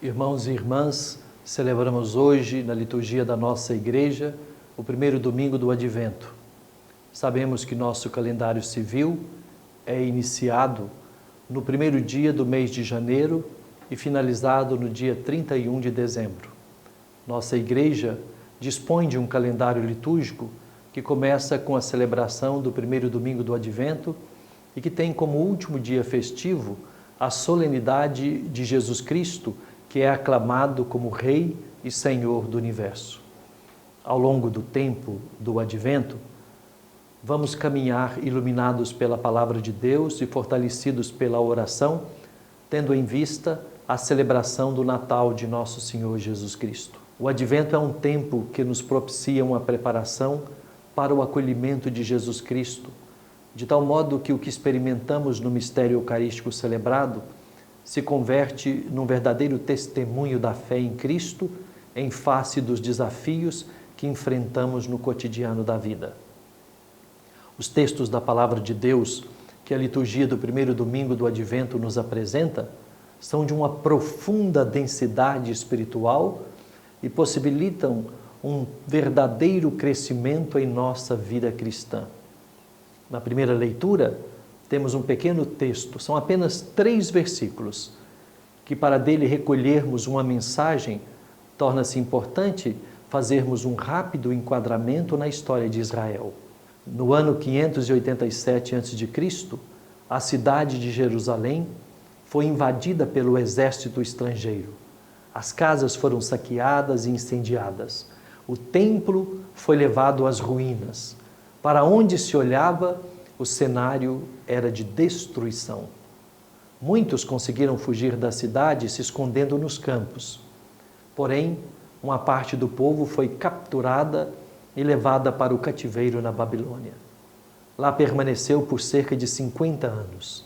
Irmãos e irmãs, celebramos hoje, na liturgia da nossa igreja, o primeiro domingo do Advento. Sabemos que nosso calendário civil é iniciado no primeiro dia do mês de janeiro e finalizado no dia 31 de dezembro. Nossa igreja dispõe de um calendário litúrgico que começa com a celebração do primeiro domingo do Advento e que tem como último dia festivo a solenidade de Jesus Cristo, que é aclamado como Rei e Senhor do Universo. Ao longo do tempo do Advento, vamos caminhar iluminados pela Palavra de Deus e fortalecidos pela oração, tendo em vista a celebração do Natal de Nosso Senhor Jesus Cristo. O Advento é um tempo que nos propicia uma preparação para o acolhimento de Jesus Cristo, de tal modo que o que experimentamos no mistério eucarístico celebrado se converte num verdadeiro testemunho da fé em Cristo em face dos desafios que enfrentamos no cotidiano da vida. Os textos da Palavra de Deus que a liturgia do primeiro domingo do Advento nos apresenta são de uma profunda densidade espiritual e possibilitam um verdadeiro crescimento em nossa vida cristã. Na primeira leitura, temos um pequeno texto, são apenas 3 versículos, que para dele recolhermos uma mensagem, torna-se importante fazermos um rápido enquadramento na história de Israel. No ano 587 a.C., a cidade de Jerusalém foi invadida pelo exército estrangeiro. As casas foram saqueadas e incendiadas. O templo foi levado às ruínas. Para onde se olhava, o cenário era de destruição. Muitos conseguiram fugir da cidade se escondendo nos campos. Porém, uma parte do povo foi capturada e levada para o cativeiro na Babilônia. Lá permaneceu por cerca de 50 anos.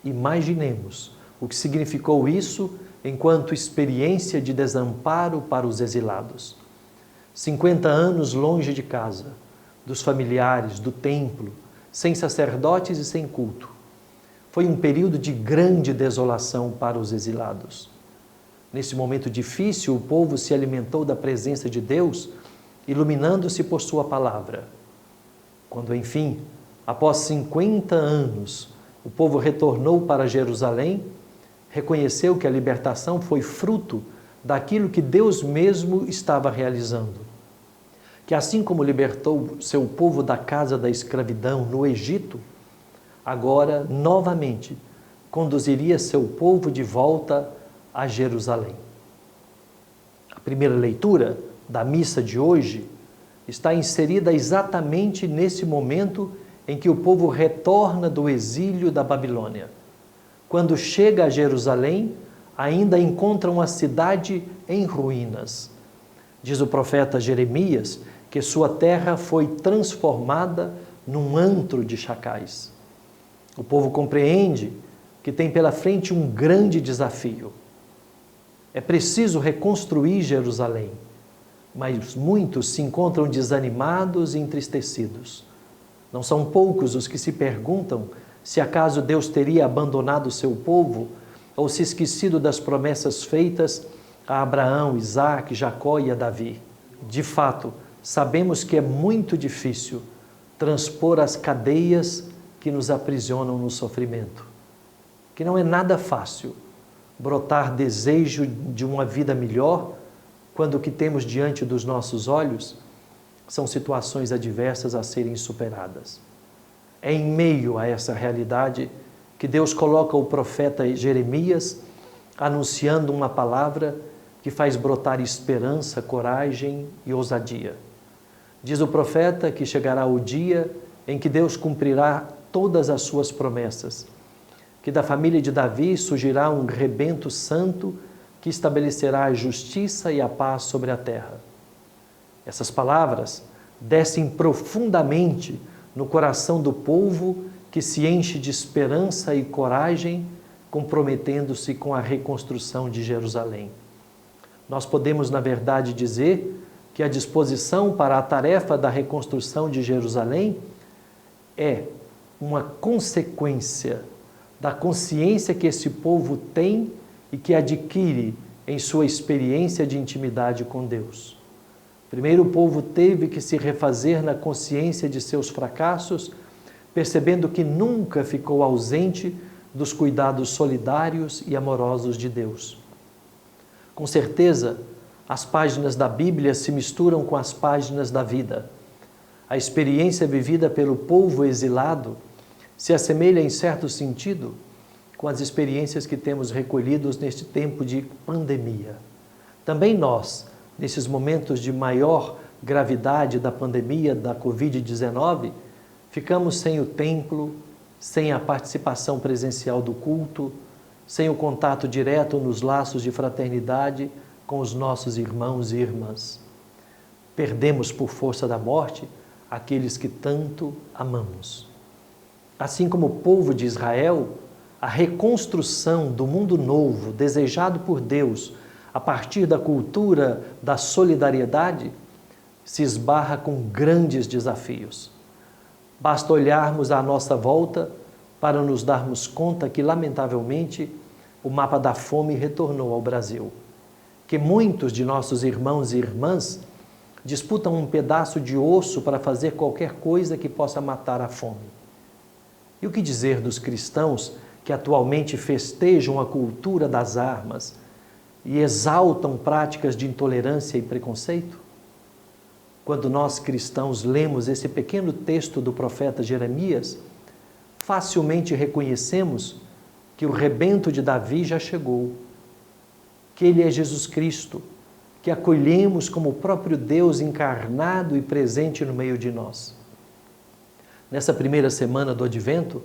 Imaginemos o que significou isso enquanto experiência de desamparo para os exilados. 50 anos longe de casa, dos familiares, do templo, sem sacerdotes e sem culto. Foi um período de grande desolação para os exilados. Nesse momento difícil, o povo se alimentou da presença de Deus, iluminando-se por sua palavra. Quando, enfim, após 50 anos, o povo retornou para Jerusalém, reconheceu que a libertação foi fruto daquilo que Deus mesmo estava realizando. Que assim como libertou seu povo da casa da escravidão no Egito, agora, novamente, conduziria seu povo de volta a Jerusalém. A primeira leitura da missa de hoje está inserida exatamente nesse momento em que o povo retorna do exílio da Babilônia. Quando chega a Jerusalém, ainda encontra uma cidade em ruínas. Diz o profeta Jeremias que sua terra foi transformada num antro de chacais. O povo compreende que tem pela frente um grande desafio. É preciso reconstruir Jerusalém, mas muitos se encontram desanimados e entristecidos. Não são poucos os que se perguntam se acaso Deus teria abandonado o seu povo ou se esquecido das promessas feitas a Abraão, Isaque, Jacó e a Davi. De fato, sabemos que é muito difícil transpor as cadeias que nos aprisionam no sofrimento, que não é nada fácil brotar desejo de uma vida melhor quando o que temos diante dos nossos olhos são situações adversas a serem superadas. É em meio a essa realidade que Deus coloca o profeta Jeremias anunciando uma palavra que faz brotar esperança, coragem e ousadia. Diz o profeta que chegará o dia em que Deus cumprirá todas as suas promessas, que da família de Davi surgirá um rebento santo que estabelecerá a justiça e a paz sobre a terra. Essas palavras descem profundamente no coração do povo que se enche de esperança e coragem, comprometendo-se com a reconstrução de Jerusalém. Nós podemos, na verdade, dizer que a disposição para a tarefa da reconstrução de Jerusalém é uma consequência da consciência que esse povo tem e que adquire em sua experiência de intimidade com Deus. Primeiro, o povo teve que se refazer na consciência de seus fracassos, percebendo que nunca ficou ausente dos cuidados solidários e amorosos de Deus. Com certeza, as páginas da Bíblia se misturam com as páginas da vida. A experiência vivida pelo povo exilado se assemelha, em certo sentido, com as experiências que temos recolhidos neste tempo de pandemia. Também nós, nesses momentos de maior gravidade da pandemia da Covid-19, ficamos sem o templo, sem a participação presencial do culto, sem o contato direto nos laços de fraternidade com os nossos irmãos e irmãs. Perdemos por força da morte aqueles que tanto amamos. Assim como o povo de Israel, a reconstrução do mundo novo desejado por Deus a partir da cultura da solidariedade se esbarra com grandes desafios. Basta olharmos à nossa volta para nos darmos conta que, lamentavelmente, o mapa da fome retornou ao Brasil, que muitos de nossos irmãos e irmãs disputam um pedaço de osso para fazer qualquer coisa que possa matar a fome. E o que dizer dos cristãos que atualmente festejam a cultura das armas e exaltam práticas de intolerância e preconceito? Quando nós cristãos lemos esse pequeno texto do profeta Jeremias, facilmente reconhecemos que o rebento de Davi já chegou, que ele é Jesus Cristo, que acolhemos como o próprio Deus encarnado e presente no meio de nós. Nessa primeira semana do Advento,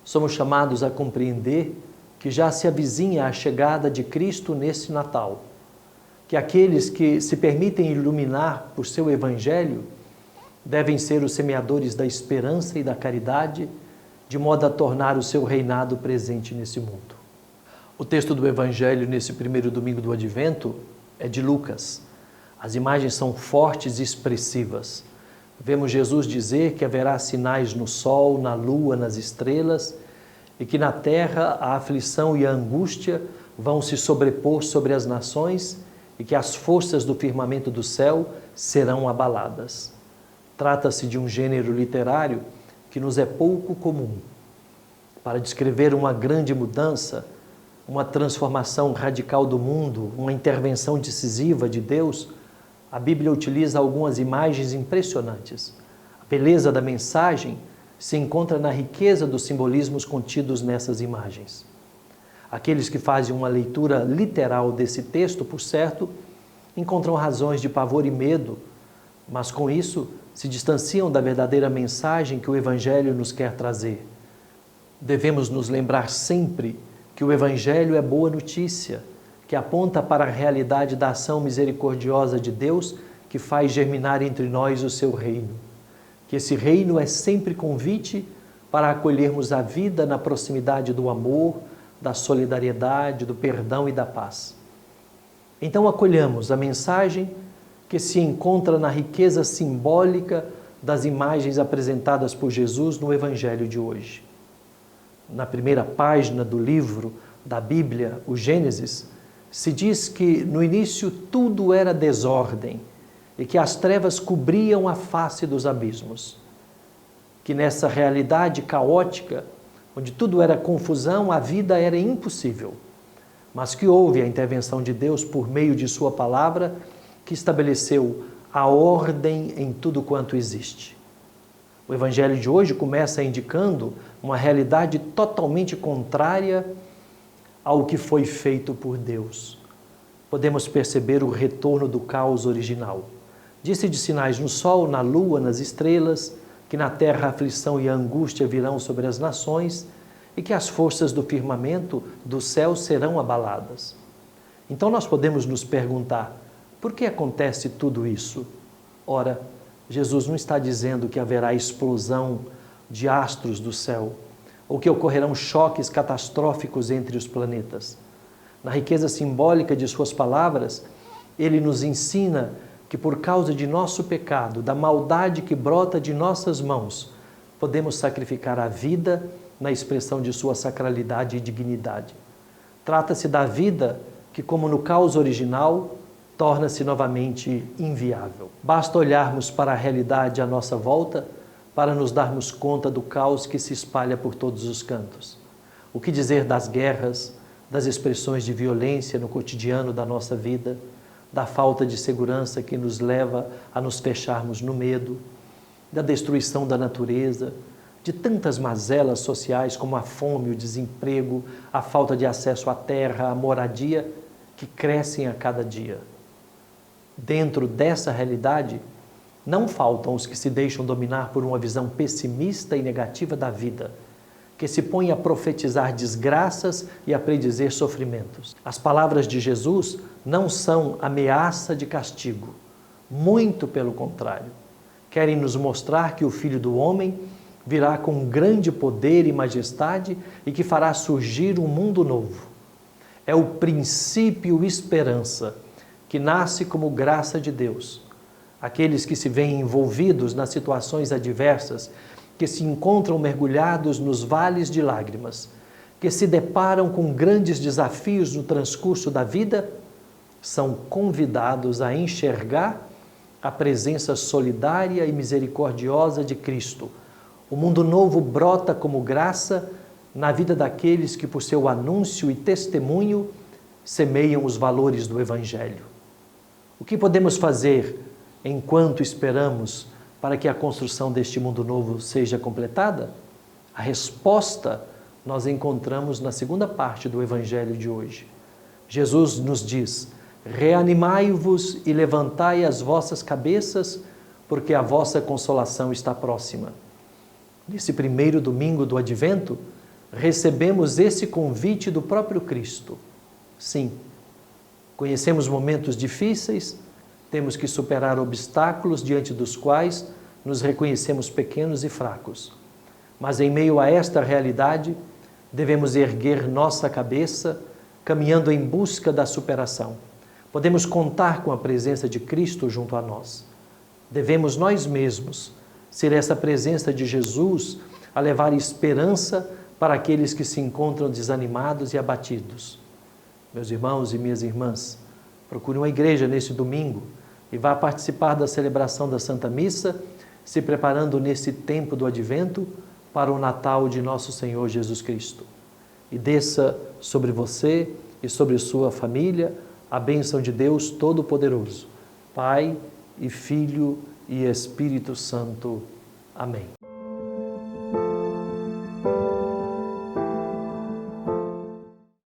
somos chamados a compreender que já se avizinha a chegada de Cristo nesse Natal, que aqueles que se permitem iluminar por seu Evangelho devem ser os semeadores da esperança e da caridade, de modo a tornar o seu reinado presente nesse mundo. O texto do Evangelho nesse primeiro domingo do Advento é de Lucas. As imagens são fortes e expressivas. Vemos Jesus dizer que haverá sinais no sol, na lua, nas estrelas, e que na terra a aflição e a angústia vão se sobrepor sobre as nações e que as forças do firmamento do céu serão abaladas. Trata-se de um gênero literário que nos é pouco comum. Para descrever uma grande mudança, uma transformação radical do mundo, uma intervenção decisiva de Deus, a Bíblia utiliza algumas imagens impressionantes. A beleza da mensagem se encontra na riqueza dos simbolismos contidos nessas imagens. Aqueles que fazem uma leitura literal desse texto, por certo, encontram razões de pavor e medo, mas com isso se distanciam da verdadeira mensagem que o Evangelho nos quer trazer. Devemos nos lembrar sempre que o Evangelho é boa notícia, que aponta para a realidade da ação misericordiosa de Deus que faz germinar entre nós o seu reino. Que esse reino é sempre convite para acolhermos a vida na proximidade do amor, da solidariedade, do perdão e da paz. Então acolhamos a mensagem que se encontra na riqueza simbólica das imagens apresentadas por Jesus no Evangelho de hoje. Na primeira página do livro da Bíblia, o Gênesis, se diz que no início tudo era desordem e que as trevas cobriam a face dos abismos. Que nessa realidade caótica, onde tudo era confusão, a vida era impossível. Mas que houve a intervenção de Deus por meio de sua palavra, que estabeleceu a ordem em tudo quanto existe. O Evangelho de hoje começa indicando uma realidade totalmente contrária ao que foi feito por Deus. Podemos perceber o retorno do caos original. Disse de sinais no sol, na lua, nas estrelas, que na terra a aflição e a angústia virão sobre as nações e que as forças do firmamento do céu serão abaladas. Então nós podemos nos perguntar, por que acontece tudo isso? Ora, Jesus não está dizendo que haverá explosão de astros do céu ou que ocorrerão choques catastróficos entre os planetas. Na riqueza simbólica de suas palavras, ele nos ensina que por causa de nosso pecado, da maldade que brota de nossas mãos, podemos sacrificar a vida na expressão de sua sacralidade e dignidade. Trata-se da vida que, como no caos original, torna-se novamente inviável. Basta olharmos para a realidade à nossa volta para nos darmos conta do caos que se espalha por todos os cantos. O que dizer das guerras, das expressões de violência no cotidiano da nossa vida, da falta de segurança que nos leva a nos fecharmos no medo, da destruição da natureza, de tantas mazelas sociais como a fome, o desemprego, a falta de acesso à terra, à moradia, que crescem a cada dia. Dentro dessa realidade, não faltam os que se deixam dominar por uma visão pessimista e negativa da vida, que se põem a profetizar desgraças e a predizer sofrimentos. As palavras de Jesus não são ameaça de castigo, muito pelo contrário. Querem nos mostrar que o Filho do Homem virá com grande poder e majestade e que fará surgir um mundo novo. É o princípio esperança, que nasce como graça de Deus. Aqueles que se veem envolvidos nas situações adversas, que se encontram mergulhados nos vales de lágrimas, que se deparam com grandes desafios no transcurso da vida, são convidados a enxergar a presença solidária e misericordiosa de Cristo. O mundo novo brota como graça na vida daqueles que, por seu anúncio e testemunho, semeiam os valores do Evangelho. O que podemos fazer enquanto esperamos para que a construção deste mundo novo seja completada? A resposta nós encontramos na segunda parte do Evangelho de hoje. Jesus nos diz: reanimai-vos e levantai as vossas cabeças, porque a vossa consolação está próxima. Nesse primeiro domingo do Advento, recebemos esse convite do próprio Cristo. Sim, conhecemos momentos difíceis, temos que superar obstáculos diante dos quais nos reconhecemos pequenos e fracos. Mas em meio a esta realidade, devemos erguer nossa cabeça, caminhando em busca da superação. Podemos contar com a presença de Cristo junto a nós. Devemos nós mesmos ser essa presença de Jesus a levar esperança para aqueles que se encontram desanimados e abatidos. Meus irmãos e minhas irmãs, procure uma igreja nesse domingo e vá participar da celebração da Santa Missa, se preparando nesse tempo do Advento para o Natal de nosso Senhor Jesus Cristo. E desça sobre você e sobre sua família a bênção de Deus Todo-Poderoso, Pai e Filho e Espírito Santo. Amém.